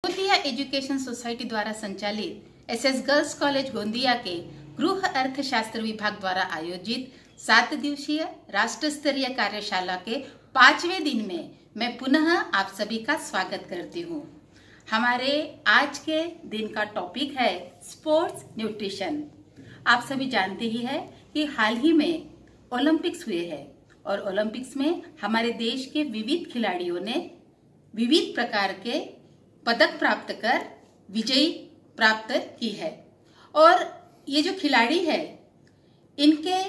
फुलिया education society द्वारा संचालित एसएस गर्ल्स कॉलेज गोंदिया के गृह अर्थशास्त्र विभाग द्वारा आयोजित 7 दिवसीय राष्ट्र स्तरीय कार्यशाला के 5वें दिन में मैं पुनः आप सभी का स्वागत करती हूँ। हमारे आज के दिन का टॉपिक है स्पोर्ट्स न्यूट्रिशन। आप सभी जानते ही है कि हाल ही में ओलंपिक्स हुए हैं और ओलंपिक्स में हमारे देश के विविध खिलाड़ियों ने विविध प्रकार के पदक प्राप्त कर विजयी प्राप्त की है। और ये जो खिलाड़ी है इनके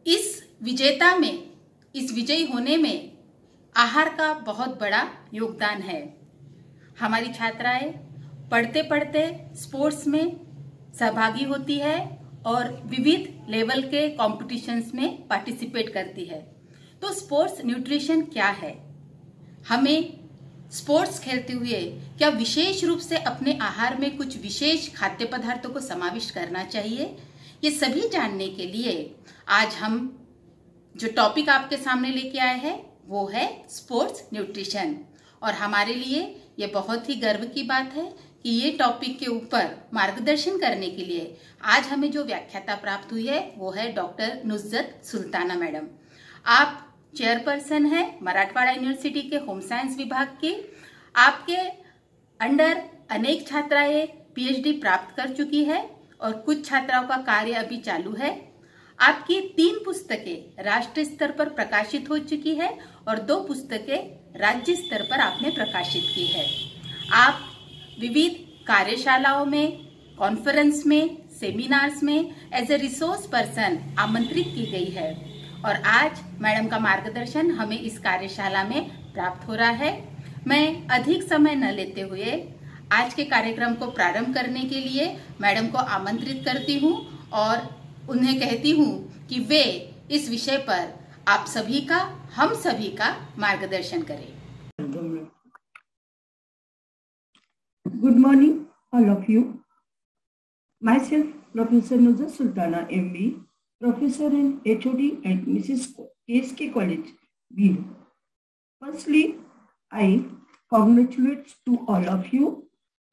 इस विजयी होने में आहार का बहुत बड़ा योगदान है। हमारी छात्राएं पढ़ते पढ़ते स्पोर्ट्स में सहभागी होती है और विविध लेवल के कॉम्पिटिशन्स में पार्टिसिपेट करती है। तो स्पोर्ट्स न्यूट्रिशन क्या है? हमें स्पोर्ट्स खेलते हुए क्या विशेष रूप से अपने आहार में कुछ विशेष खाद्य पदार्थों को समाविष्ट करना चाहिए? ये सभी जानने के लिए आज हम जो टॉपिक आपके सामने लेके आए हैं वो है स्पोर्ट्स न्यूट्रिशन। और हमारे लिए ये बहुत ही गर्व की बात है कि ये टॉपिक के ऊपर मार्गदर्शन करने के लिए आज हमें जो व्याख्याता प्राप्त हुई है वो है डॉक्टर नुसरत सुल्ताना मैडम। आप चेयरपर्सन है मराठवाड़ा यूनिवर्सिटी के होम साइंस विभाग की। आपके अंडर अनेक छात्राएं पीएचडी प्राप्त कर चुकी है और कुछ छात्राओं का कार्य अभी चालू है। आपकी 3 पुस्तकें राष्ट्रीय स्तर पर प्रकाशित हो चुकी है और 2 पुस्तकें राज्य स्तर पर आपने प्रकाशित की है। आप विविध कार्यशालाओं में, कॉन्फ्रेंस में, सेमिनार्स में एज ए रिसोर्स पर्सन आमंत्रित की गई है और आज मैडम का मार्गदर्शन हमें इस कार्यशाला में प्राप्त हो रहा है। मैं अधिक समय न लेते हुए आज के कार्यक्रम को प्रारंभ करने के लिए मैडम को आमंत्रित करती हूं और उन्हें कहती हूं कि वे इस विषय पर आप सभी का, हम सभी का मार्गदर्शन करें। Good morning all of you. My professor Nusrat Sultana MB, Professor and HOD at Mrs. KSK College, Bhil. Firstly, I congratulate to all of you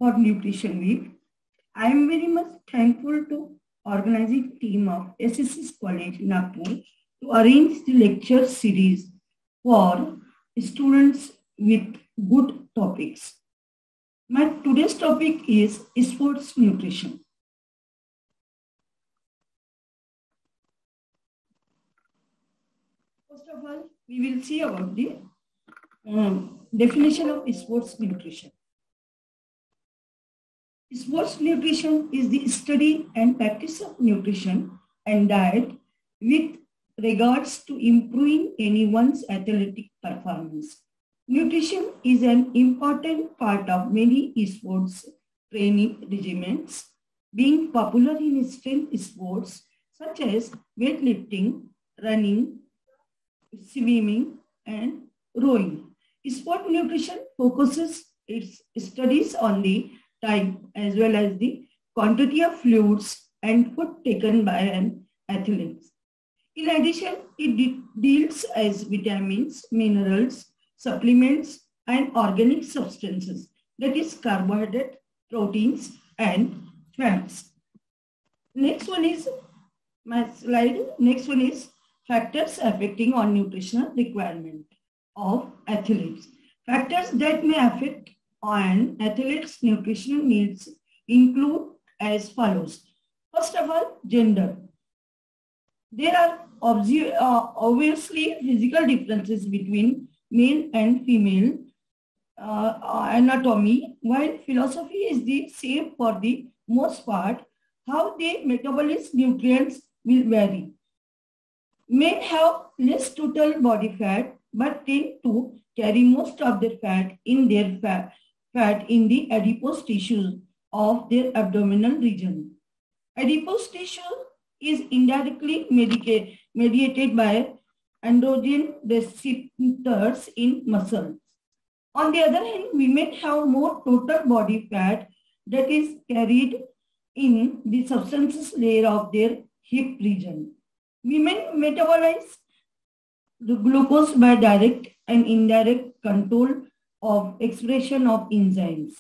for Nutrition Week. I am very much thankful to organizing team of SSS College, Nagpur to arrange the lecture series for students with good topics. My today's topic is sports nutrition. First of all, we will see about the definition of sports nutrition. Sports nutrition is the study and practice of nutrition and diet with regards to improving anyone's athletic performance. Nutrition is an important part of many sports training regimens, being popular in strength sports such as weightlifting, running, swimming, and rowing. Sport nutrition focuses its studies on the type as well as the quantity of fluids and food taken by an athlete. In addition, it deals as vitamins, minerals, supplements, and organic substances, that is carbohydrate, proteins, and fats. Next one is my slide. Next one is factors affecting on nutritional requirement of athletes. Factors that may affect on athletes' nutritional needs include as follows. First of all, gender. There are obviously physical differences between male and female anatomy, while philosophy is the same for the most part. How they metabolize nutrients will vary. Men have less total body fat but tend to carry most of their fat in their fat in the adipose tissues of their abdominal region. Adipose tissue is indirectly mediated by androgen receptors in muscles. On the other hand, women have more total body fat that is carried in the substances layer of their hip region. Women metabolize the glucose by direct and indirect control of expression of enzymes.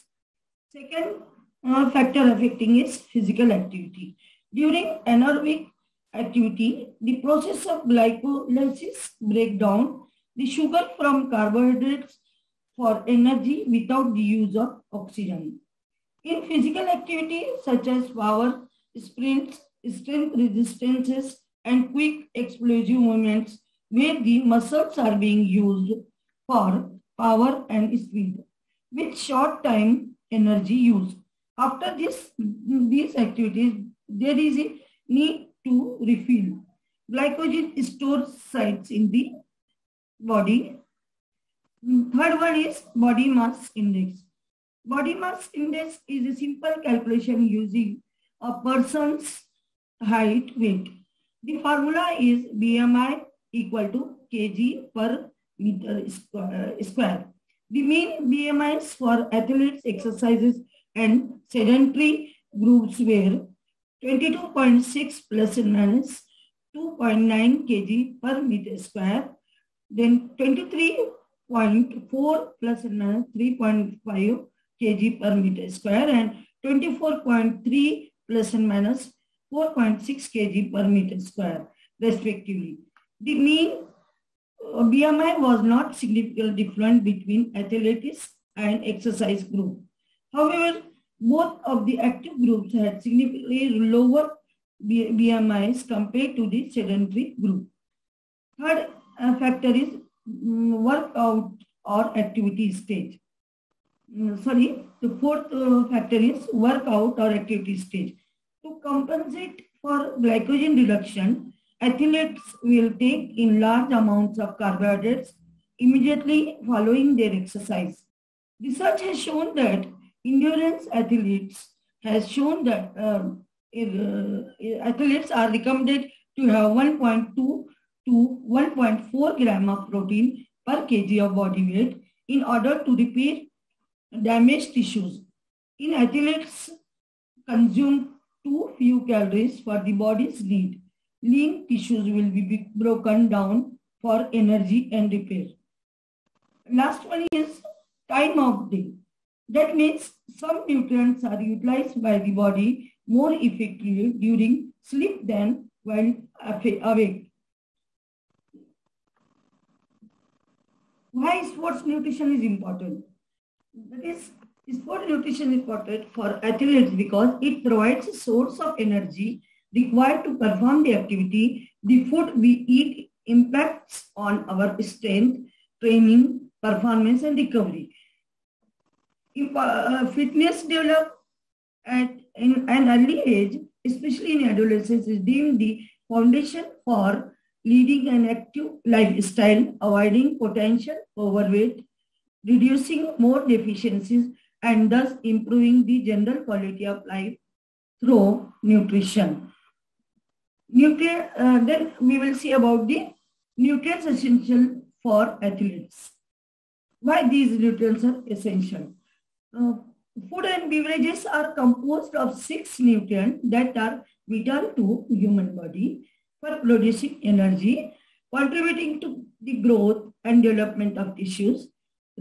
Second factor affecting is physical activity. During anaerobic activity, the process of glycolysis breaks down the sugar from carbohydrates for energy without the use of oxygen. In physical activity such as power, sprints, strength resistances, and quick explosive movements, where the muscles are being used for power and speed, with short time energy use. After these activities, there is a need to refill. Glycogen stores sites in the body. Third one is body mass index. Body mass index is a simple calculation using a person's height, weight. The formula is BMI equal to kg per meter square. The mean BMIs for athletes, exercises, and sedentary groups were 22.6 plus and minus 2.9 kg per meter square, then 23.4 plus and minus 3.5 kg per meter square, and 24.3 plus and minus 4.6 kg per meter square, respectively. The mean BMI was not significantly different between athletics and exercise group. However, both of the active groups had significantly lower BMIs compared to the sedentary group. Third factor is workout or activity stage. The fourth factor is workout or activity stage. To compensate for glycogen reduction, athletes will take in large amounts of carbohydrates immediately following their exercise. Research has shown that endurance athletes athletes are recommended to have 1.2 to 1.4 gram of protein per kg of body weight in order to repair damaged tissues. In athletes consume too few calories for the body's need, lean tissues will be broken down for energy and repair. Last one is time of day. That means some nutrients are utilized by the body more effectively during sleep than while awake. Why sports nutrition is important? That is, sport nutrition is important for athletes because it provides a source of energy required to perform the activity. The food we eat impacts on our strength, training, performance, and recovery. If fitness developed at an early age, especially in adolescence, is deemed the foundation for leading an active lifestyle, avoiding potential overweight, reducing more deficiencies, and thus improving the general quality of life through nutrition. Then we will see about the nutrients essential for athletes. Why these nutrients are essential? Food and beverages are composed of 6 nutrients that are vital to human body for producing energy, contributing to the growth and development of tissues,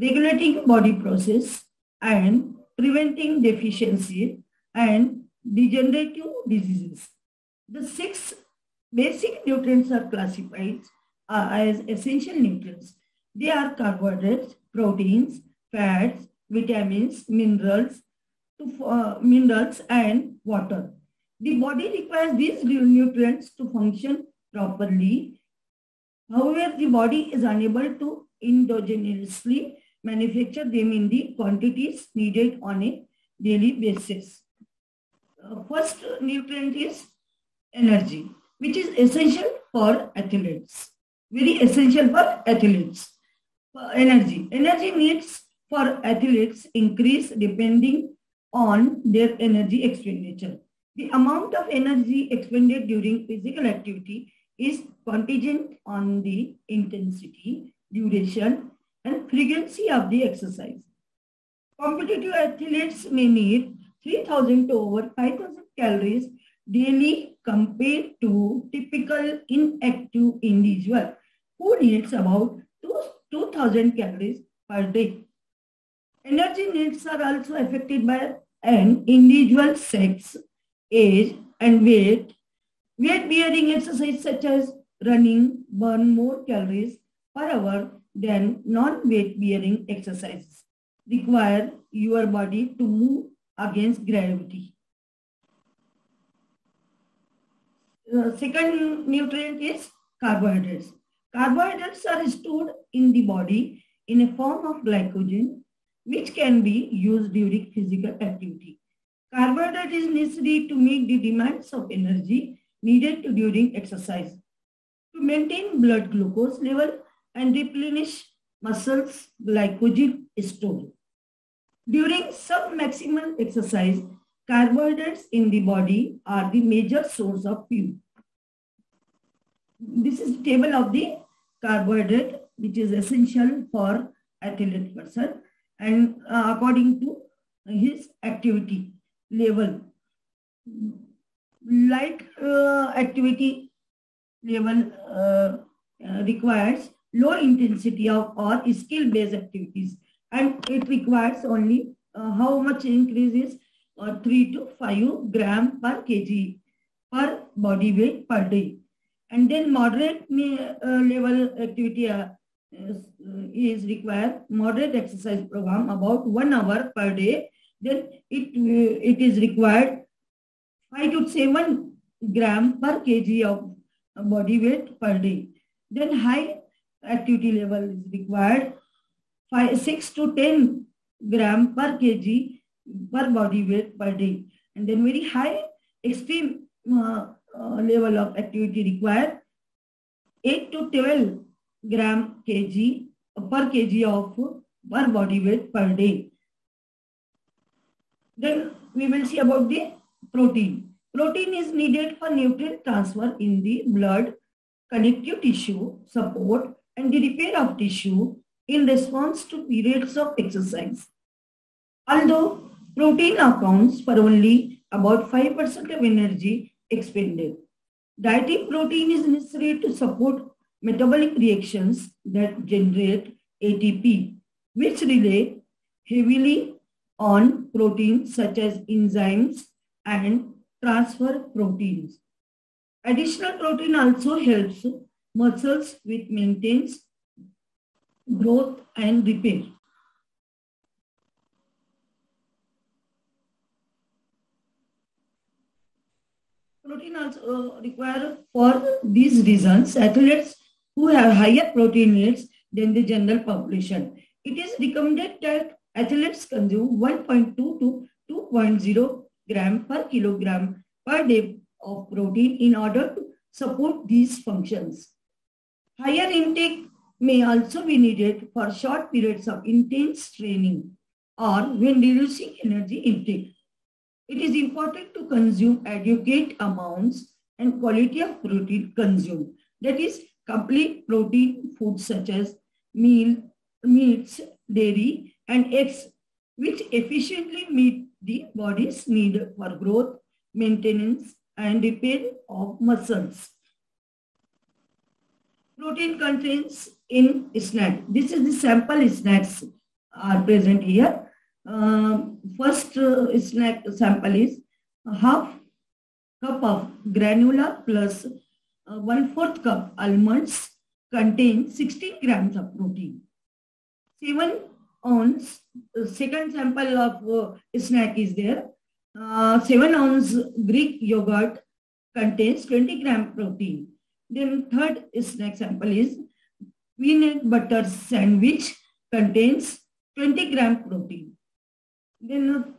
regulating body process, and preventing deficiency and degenerative diseases. The 6 basic nutrients are classified as essential nutrients. They are carbohydrates, proteins, fats, vitamins, minerals, and water. The body requires these nutrients to function properly. However, the body is unable to endogenously manufacture them in the quantities needed on a daily basis. First nutrient is energy, which is essential for athletes. Very essential for athletes. Energy needs for athletes increase depending on their energy expenditure. The amount of energy expended during physical activity is contingent on the intensity, duration, and frequency of the exercise. Competitive athletes may need 3,000 to over 5,000 calories daily compared to typical inactive individual who needs about 2,000 calories per day. Energy needs are also affected by an individual sex, age, and weight. Weight-bearing exercise such as running burn more calories per hour than non-weight-bearing exercises. Require your body to move against gravity. The second nutrient is carbohydrates. Carbohydrates are stored in the body in a form of glycogen, which can be used during physical activity. Carbohydrate is necessary to meet the demands of energy needed during exercise, to maintain blood glucose level and replenish muscles glycogen stored. During sub-maximal exercise, carbohydrates in the body are the major source of fuel. This is the table of the carbohydrate, which is essential for athletic person and according to his activity level. Light activity level requires low intensity of or skill-based activities, and it requires only how much increase is 3 to 5 gram per kg per body weight per day. And then moderate level activity is required, moderate exercise program about 1 hour per day. Then it is required 5 to 7 gram per kg of body weight per day. Then high activity level is required 6 to 10 gram per kg per body weight per day. And then very high extreme level of activity required 8 to 12 gram kg per kg of per body weight per day. Then we will see about the protein. Protein is needed for nutrient transfer in the blood, connective tissue, support, and the repair of tissue in response to periods of exercise. Although protein accounts for only about 5% of energy expended, dietary protein is necessary to support metabolic reactions that generate ATP, which rely heavily on proteins such as enzymes and transfer proteins. Additional protein also helps muscles with maintains growth and repair. Protein also required for these reasons athletes who have higher protein needs than the general population. It is recommended that athletes consume 1.2 to 2.0 gram per kilogram per day of protein in order to support these functions. Higher intake may also be needed for short periods of intense training or when reducing energy intake. It is important to consume adequate amounts and quality of protein consumed. That is, complete protein foods such as meats, dairy, and eggs, which efficiently meet the body's need for growth, maintenance, and repair of muscles. Protein contains in snack. This is the sample snacks are present here. First snack sample is half cup of granola plus 1/4 cup almonds contain 16 grams of protein. 7 ounce, second sample of snack is there. 7 ounce Greek yogurt contains 20 gram protein. Then third snack sample is peanut butter sandwich contains 20 gram protein. Then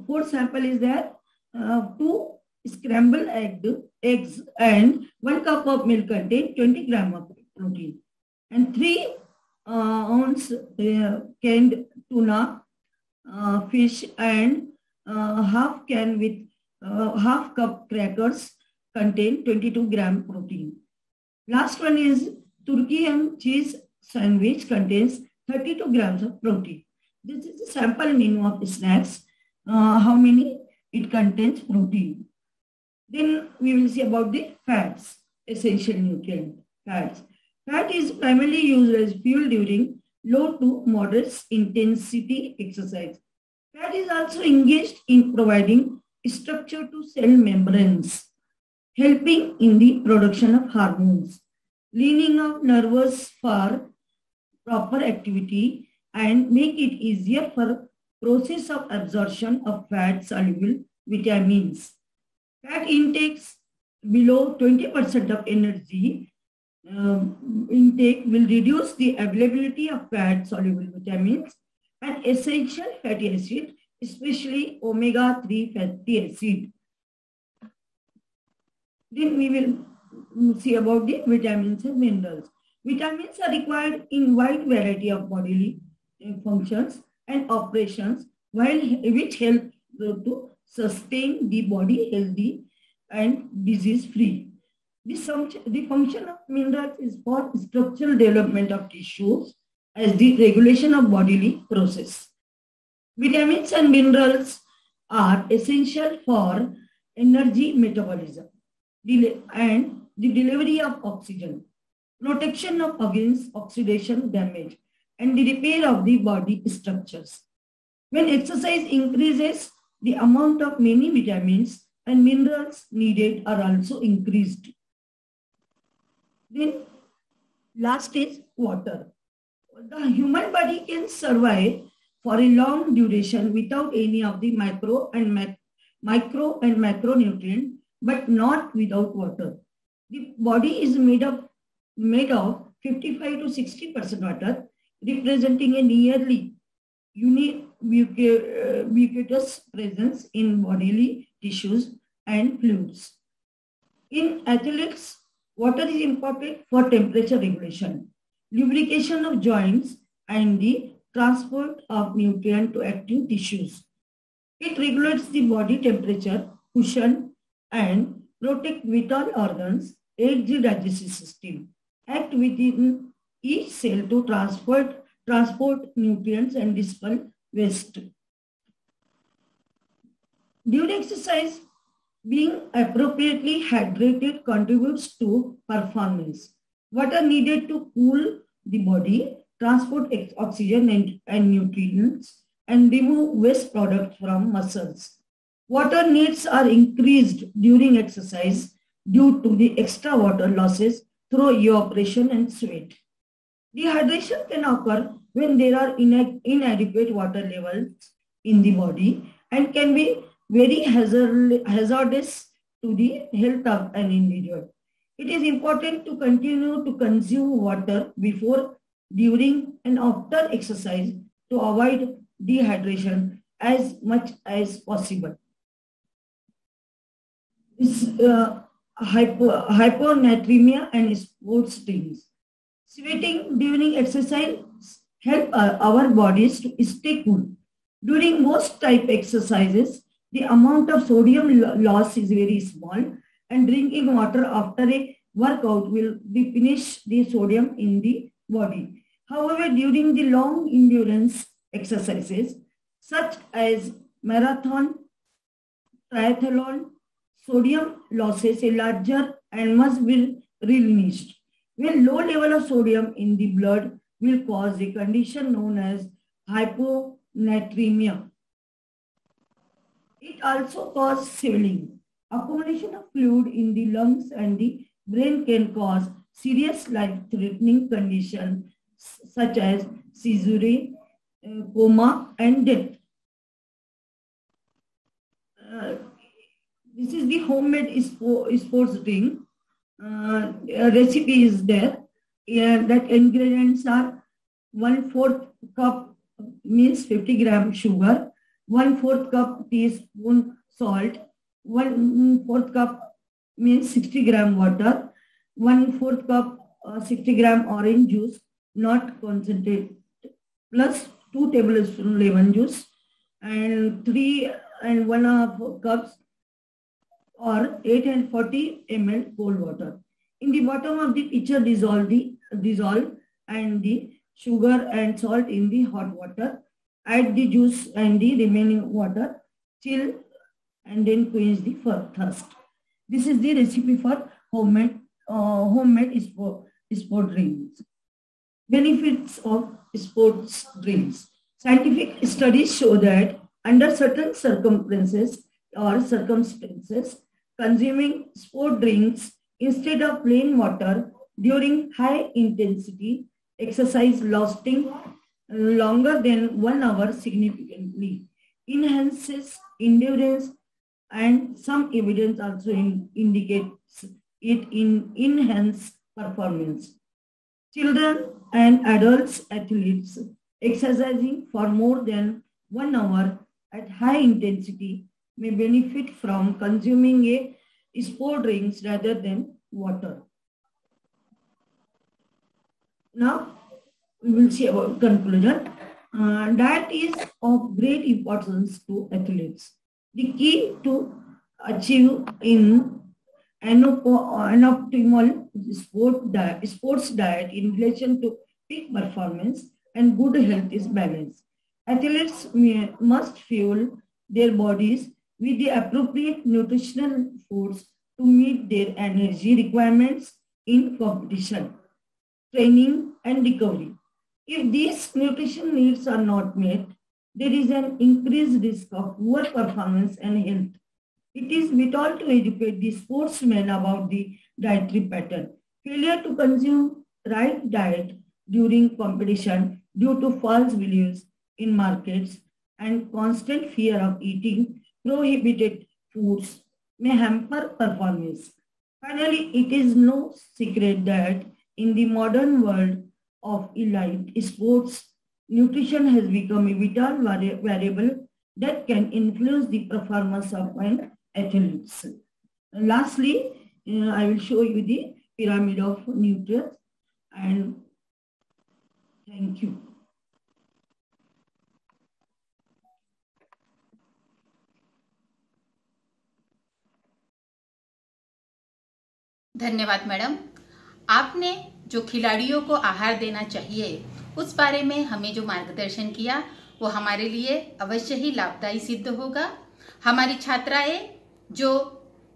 fourth sample is there, 2 scrambled eggs and 1 cup of milk contain 20 gram of protein. And 3 ounce canned tuna, fish and half can with half cup crackers contain 22 gram protein. Last one is turkey and cheese sandwich contains 32 grams of protein. This is the sample menu of snacks. How many it contains protein. Then we will see about the fats, essential nutrient fats. Fat is primarily used as fuel during low to moderate intensity exercise. Fat is also engaged in providing structure to cell membranes, helping in the production of hormones, leaning out nerves for proper activity, and make it easier for process of absorption of fat soluble vitamins. Fat intakes below 20% of energy intake will reduce the availability of fat soluble vitamins and essential fatty acid, especially omega-3 fatty acid. Then we will see about the vitamins and minerals. Vitamins are required in wide variety of bodily functions and operations, which help to sustain the body healthy and disease-free. The function of minerals is for structural development of tissues as the regulation of bodily process. Vitamins and minerals are essential for energy metabolism and the delivery of oxygen, protection of against oxidation damage, and the repair of the body structures. When exercise increases, the amount of many vitamins and minerals needed are also increased. Then last is water. The human body can survive for a long duration without any of the micro and macronutrient, but not without water. The body is made of 55 to 60% water, representing a nearly ubiquitous presence in bodily tissues and fluids. In athletes, water is important for temperature regulation, lubrication of joints, and the transport of nutrient to active tissues. It regulates the body temperature, cushion, and protect vital organs, aids the digestive system, act within each cell to transport nutrients and dispel waste. During exercise, being appropriately hydrated contributes to performance. Water needed to cool the body, transport oxygen and nutrients, and remove waste products from muscles. Water needs are increased during exercise due to the extra water losses through evaporation and sweat. Dehydration can occur when there are inadequate water levels in the body and can be very hazardous to the health of an individual. It is important to continue to consume water before, during, and after exercise to avoid dehydration as much as possible. Hyponatremia and sports drinks. Sweating during exercise help our bodies to stay cool. During most type exercises, the amount of sodium loss is very small, and drinking water after a workout will replenish the sodium in the body. However, during the long endurance exercises, such as marathon, triathlon, sodium losses are larger and must be replenished. When low level of sodium in the blood will cause a condition known as hyponatremia. It also causes swelling. Accumulation of fluid in the lungs and the brain can cause serious life-threatening conditions such as seizure, coma, and death. This is the homemade sports drink. Recipe is there. That ingredients are 1/4 cup means 50 gram sugar, 1/4 cup teaspoon salt, 1/4 cup means 60 gram water, 1/4 cup 60 gram orange juice, not concentrated, plus 2 tablespoons lemon juice, and 3 and 1/2 cups or 8 and 40 ml cold water. In the bottom of the pitcher, dissolve and the sugar and salt in the hot water. Add the juice and the remaining water, chill, and then quench the thirst. This is the recipe for homemade sport drinks. Benefits of sports drinks. Scientific studies show that under certain circumstances, consuming sport drinks instead of plain water during high intensity exercise lasting longer than 1 hour significantly enhances endurance, and some evidence also indicates it in enhanced performance. Children and adults athletes exercising for more than 1 hour at high intensity may benefit from consuming a sport drinks rather than water. Now, we will see about conclusion. Diet is of great importance to athletes. The key to achieve in an optimal sports diet in relation to peak performance and good health is balance. Athletes must fuel their bodies with the appropriate nutritional foods to meet their energy requirements in competition, training, and recovery. If these nutrition needs are not met, there is an increased risk of poor performance and health. It is vital to educate the sportsmen about the dietary pattern. Failure to consume right diet during competition due to false beliefs in markets and constant fear of eating prohibited foods may hamper performance. Finally, it is no secret that in the modern world of elite sports, nutrition has become a vital variable that can influence the performance of an athlete. Lastly, I will show you the pyramid of nutrients, and thank you. धन्यवाद madam. आपने जो खिलाड़ियों को आहार देना चाहिए उस बारे में हमें जो मार्गदर्शन किया वो हमारे लिए अवश्य ही लाभदायी सिद्ध होगा। हमारी छात्राएं जो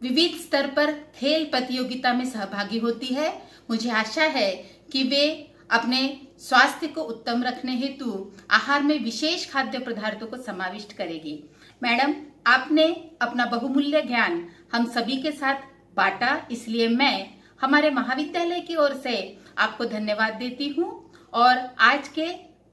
विविध स्तर पर खेल प्रतियोगिता में सहभागी होती है, मुझे आशा है कि वे अपने स्वास्थ्य को उत्तम रखने हेतु आहार में विशेष खाद्य पदार्थों को समाविष्ट करेगी। मैडम, आपने अपना बहुमूल्य ज्ञान हम सभी के साथ बांटा, इसलिए मैं हमारे महाविद्यालय की ओर से आपको धन्यवाद देती हूँ। और आज के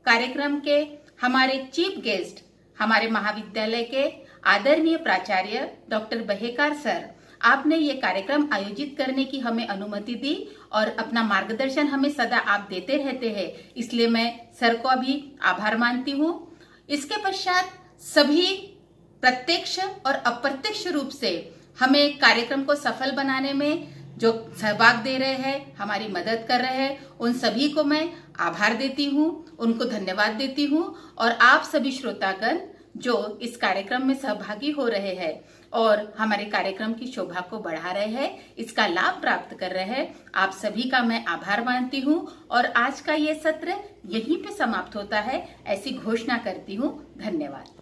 कार्यक्रम के हमारे चीफ गेस्ट, हमारे महाविद्यालय के आदरणीय प्राचार्य डॉक्टर बहेकार सर, आपने ये कार्यक्रम आयोजित करने की हमें अनुमति दी और अपना मार्गदर्शन हमें सदा आप देते रहते हैं, इसलिए मैं सर को अभी आभार मानती हूँ। इसके पश्चात सभी प्रत्यक्ष और अप्रत्यक्ष रूप से हमें कार्यक्रम को सफल बनाने में जो सहभाग दे रहे हैं, हमारी मदद कर रहे हैं, उन सभी को मैं आभार देती हूँ, उनको धन्यवाद देती हूँ। और आप सभी श्रोतागण जो इस कार्यक्रम में सहभागी हो रहे हैं और हमारे कार्यक्रम की शोभा को बढ़ा रहे हैं, इसका लाभ प्राप्त कर रहे हैं, आप सभी का मैं आभार मानती हूँ। और आज का ये सत्र यहीं पे समाप्त होता है, ऐसी घोषणा करती हूँ। धन्यवाद।